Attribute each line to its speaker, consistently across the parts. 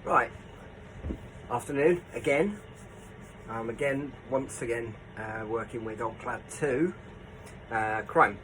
Speaker 1: Right, afternoon again. Once again working with Alclad 2 chrome.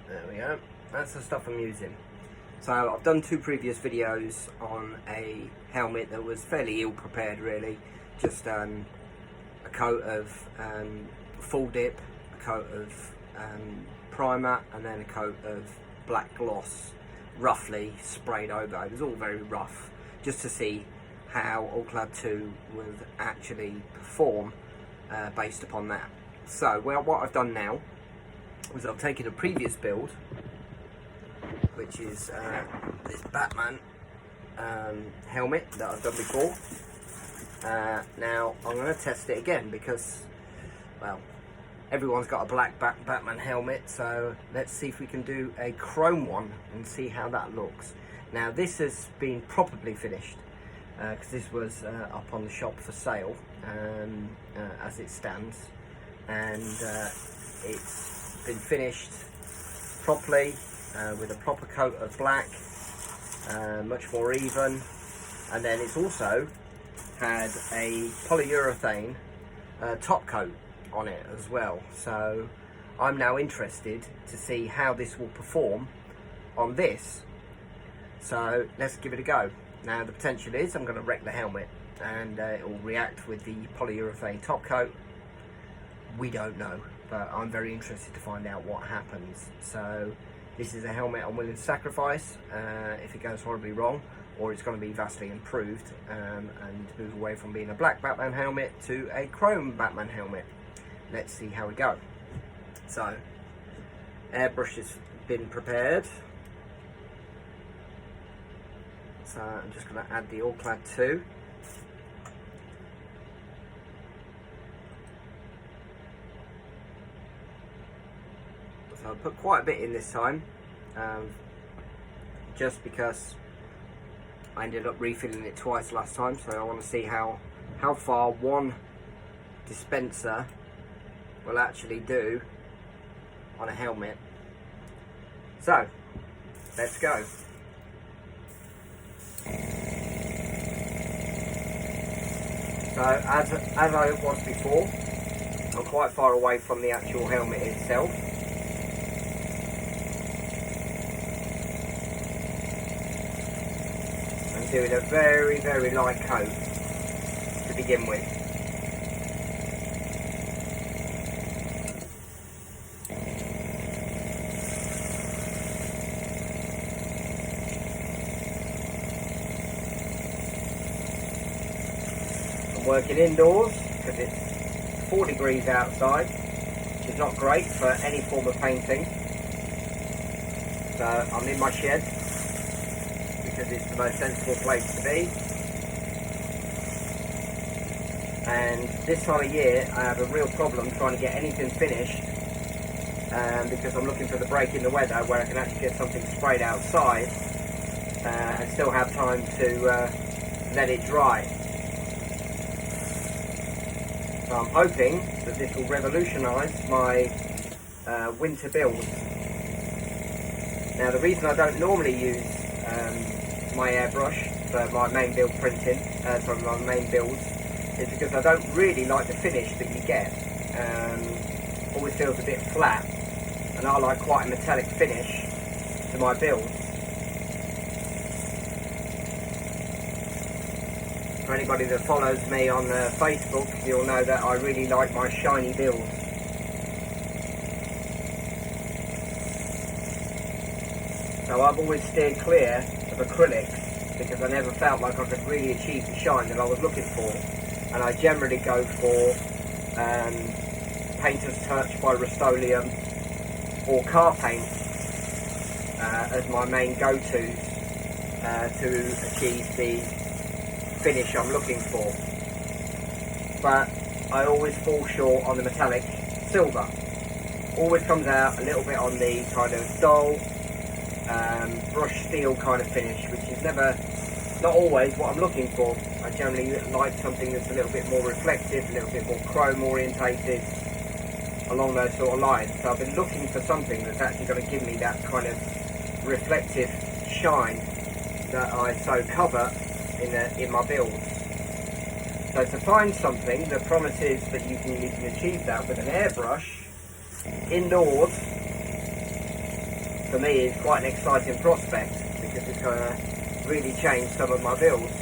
Speaker 1: There we go. That's the stuff I'm using. So I've done two previous videos on a helmet that was fairly ill prepared, really. Just a coat of full dip, a coat of primer, and then a coat of black gloss, roughly sprayed over. It was all very rough, just to see how Alclad 2 would actually perform based upon that. So what I've done now is I've taken a previous build, which is this Batman helmet that I've done before. Now I'm going to test it again because, well, everyone's got a black Batman helmet, so let's see if we can do a chrome one and see how that looks. Now this has been properly finished because this was up on the shop for sale as it stands, and it's been finished properly with a proper coat of black, much more even, and then it's also had a polyurethane top coat on it as well. So I'm now interested to see how this will perform on this. So let's give it a go. Now the potential is I'm going to wreck the helmet and it will react with the polyurethane top coat. We don't know, but I'm very interested to find out what happens. So this is a helmet I'm willing to sacrifice if it goes horribly wrong, or it's going to be vastly improved and move away from being a black Batman helmet to a chrome Batman helmet. Let's see how we go. So, airbrush has been prepared. So I'm just going to add the Alclad 2. So I put quite a bit in this time, just because I ended up refilling it twice last time. So I want to see how far one dispenser will actually do on a helmet. So let's go. So as I was before, I'm quite far away from the actual helmet itself. I'm doing a very, very light coat to begin with. I'm working indoors because it's 4 degrees outside, which is not great for any form of painting. So I'm in my shed because it's the most sensible place to be. And this time of year I have a real problem trying to get anything finished because I'm looking for the break in the weather where I can actually get something sprayed outside and still have time to let it dry. So I'm hoping that this will revolutionise my winter build. Now the reason I don't normally use my airbrush for my main build printing, my main builds, is because I don't really like the finish that you get. Always feels a bit flat, and I like quite a metallic finish to my build. For anybody that follows me on Facebook, you'll know that I really like my shiny builds. So I've always steered clear of acrylics because I never felt like I could really achieve the shine that I was looking for. And I generally go for Painter's Touch by Rust-Oleum or car paint as my main go-tos to achieve the finish I'm looking for. But I always fall short on the metallic silver. Always comes out a little bit on the kind of dull brush steel kind of finish, which is not always what I'm looking for. I generally like something that's a little bit more reflective, a little bit more chrome orientated, along those sort of lines. So I've been looking for something that's actually going to give me that kind of reflective shine that I so cover in my builds. So to find something that promises that you can achieve that with an airbrush indoors, for me is quite an exciting prospect, because it's going to really change some of my builds.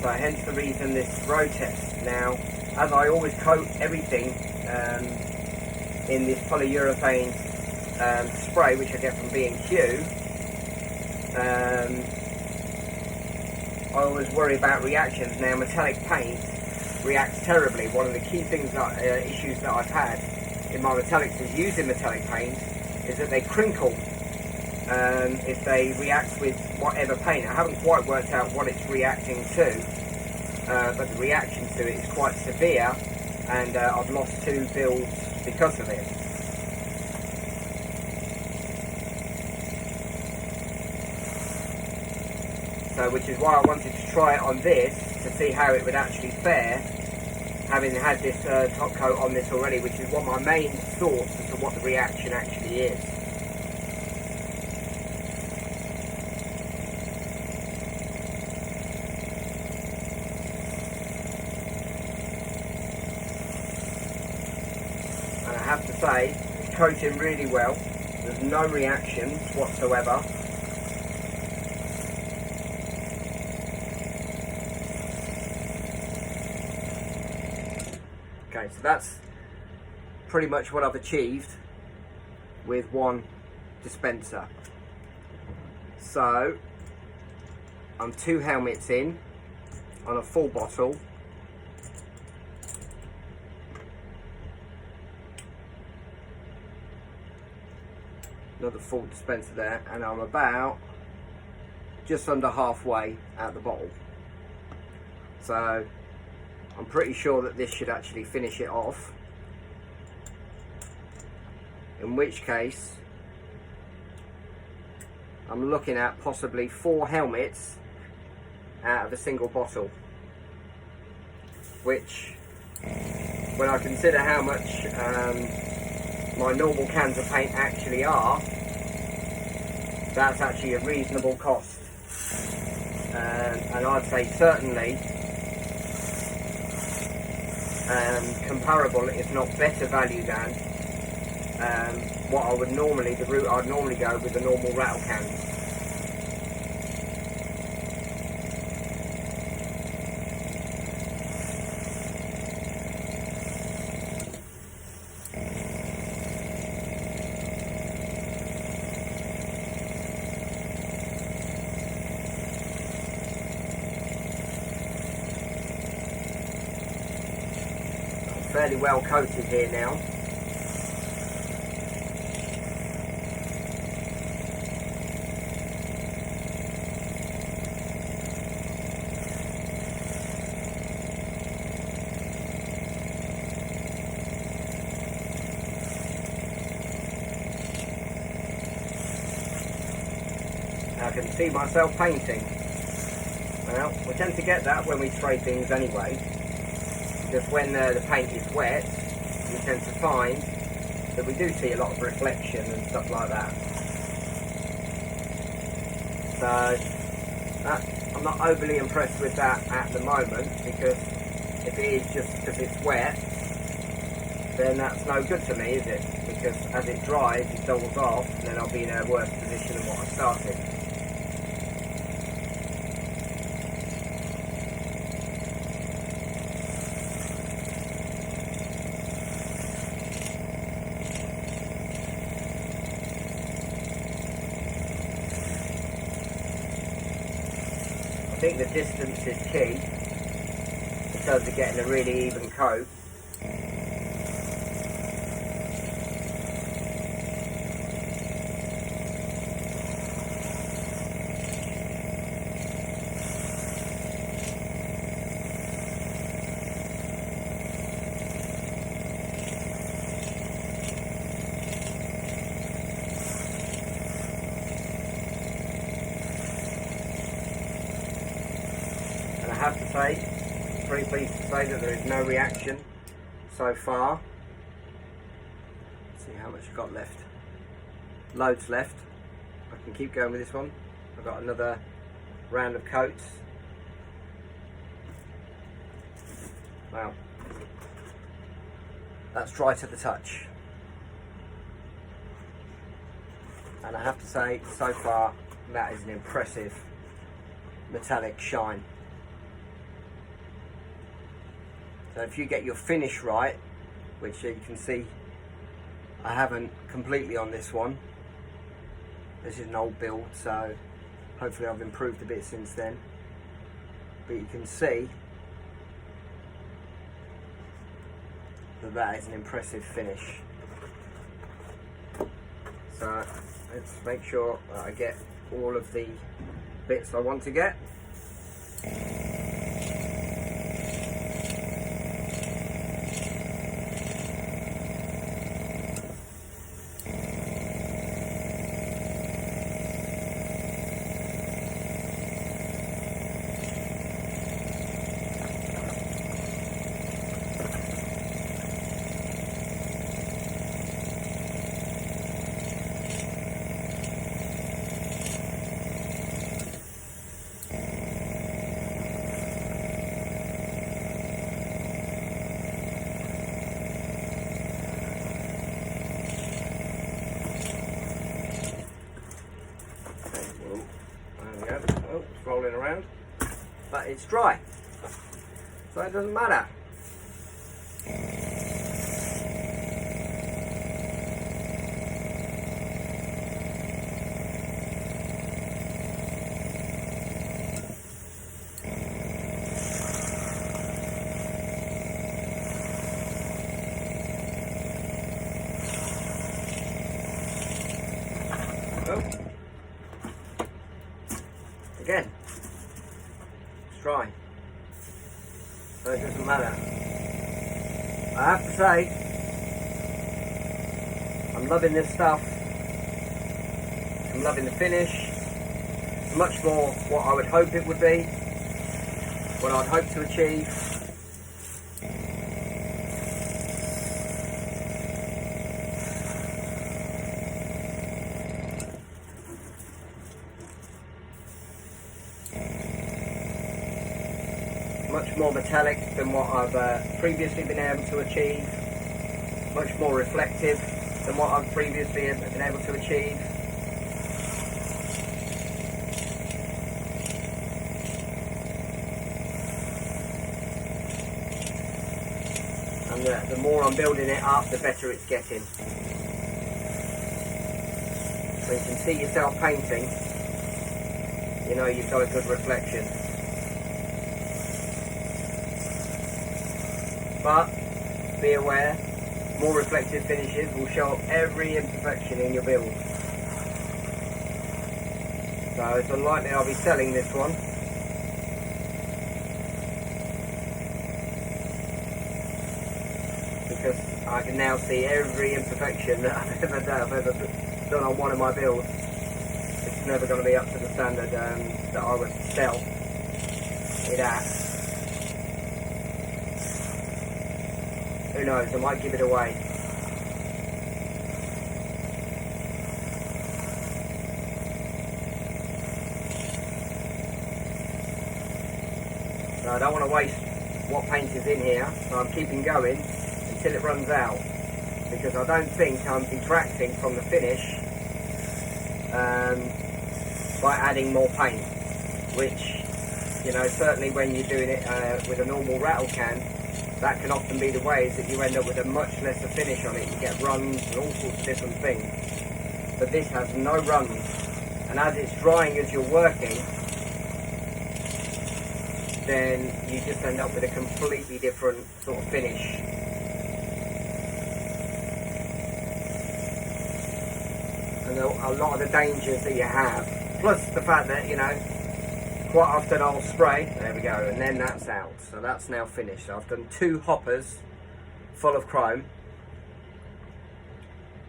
Speaker 1: So hence the reason this road test. Now, as I always coat everything in this polyurethane spray, which I get from B&Q, I always worry about reactions. Now, metallic paint reacts terribly. One of the key things issues that I've had in my metallics is using metallic paint is that they crinkle if they react with whatever paint. I haven't quite worked out what it's reacting to, but the reaction to it is quite severe, and I've lost 2 builds because of it. So, which is why I wanted to try it on this to see how it would actually fare, having had this top coat on this already, which is one of my main thoughts as to what the reaction actually is. And I have to say, it's coating really well. There's no reactions whatsoever. Okay, so that's pretty much what I've achieved with one dispenser. So I'm 2 helmets in on a full bottle. Another full dispenser there, and I'm about just under halfway out the bottle. So I'm pretty sure that this should actually finish it off, in which case I'm looking at possibly 4 helmets out of a single bottle, which, when I consider how much my normal cans of paint actually are, that's actually a reasonable cost, and I'd say certainly comparable, if not better value than what I would normally, the route I'd normally go with the normal rattle cans. Fairly well coated here now. I can see myself painting. Well, we tend to get that when we spray things anyway. Just when the paint is wet, we tend to find that we do see a lot of reflection and stuff like that. So I'm not overly impressed with that at the moment, because if it is just because it's wet, then that's no good to me, is it? Because as it dries, it dulls off, and then I'll be in a worse position than what I started. I think the distance is key in terms of getting a really even coat. I have to say, pretty pleased to say that there is no reaction so far. Let's see how much I've got left. Loads left. I can keep going with this one. I've got another round of coats. Wow, that's dry to the touch. And I have to say, so far, that is an impressive metallic shine. So if you get your finish right, which you can see I haven't completely on this one. This is an old build, so hopefully I've improved a bit since then. But you can see that that is an impressive finish. So let's make sure that I get all of the bits I want to get. Oh, it's rolling around, but it's dry, so it doesn't matter. Oh. Again, it's dry, so it doesn't matter. I have to say, I'm loving this stuff. I'm loving the finish. It's much more what I would hope it would be, what I'd hope to achieve. Much more metallic than what I've previously been able to achieve. Much more reflective than what I've previously been able to achieve. And the more I'm building it up, the better it's getting. So you can see yourself painting, you know you've got a good reflection. But be aware, more reflective finishes will show up every imperfection in your build. So it's unlikely I'll be selling this one. Because I can now see every imperfection that I've ever done on one of my builds. It's never going to be up to the standard that I would sell it at. Who knows, I might give it away. So I don't want to waste what paint is in here, so I'm keeping going until it runs out, because I don't think I'm detracting from the finish by adding more paint, which, you know, certainly when you're doing it with a normal rattle can, that can often be the way, is that you end up with a much lesser finish on it. You get runs and all sorts of different things. But this has no runs, and as it's drying as you're working, then you just end up with a completely different sort of finish. And a lot of the dangers that you have, plus the fact that, you know, quite often I'll spray, there we go, and then that's out. So that's now finished. So I've done 2 hoppers full of chrome,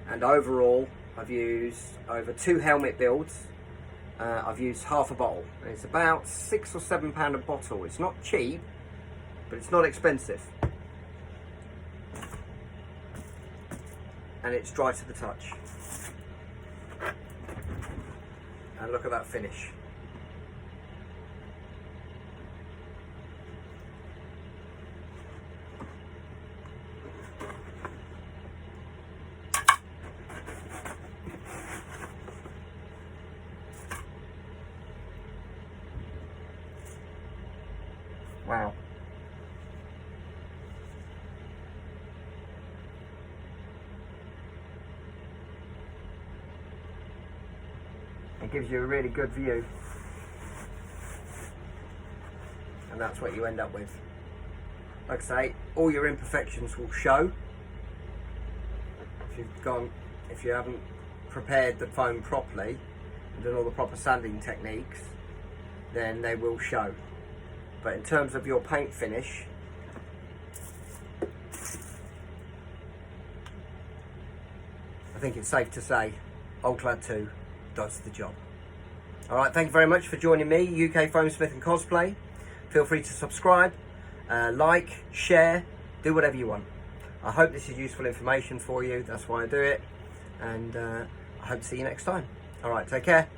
Speaker 1: and overall I've used over 2 helmet builds. I've used half a bottle, and it's about £6 or £7 a bottle. It's not cheap, but it's not expensive, and it's dry to the touch. And look at that finish. Wow. It gives you a really good view. And that's what you end up with. Like I say, all your imperfections will show. If you haven't prepared the foam properly and done all the proper sanding techniques, then they will show. But in terms of your paint finish, I think it's safe to say Alclad 2 does the job. Alright, thank you very much for joining me, UK Foamsmith and Cosplay. Feel free to subscribe, like, share, do whatever you want. I hope this is useful information for you, that's why I do it, and I hope to see you next time. Alright, take care.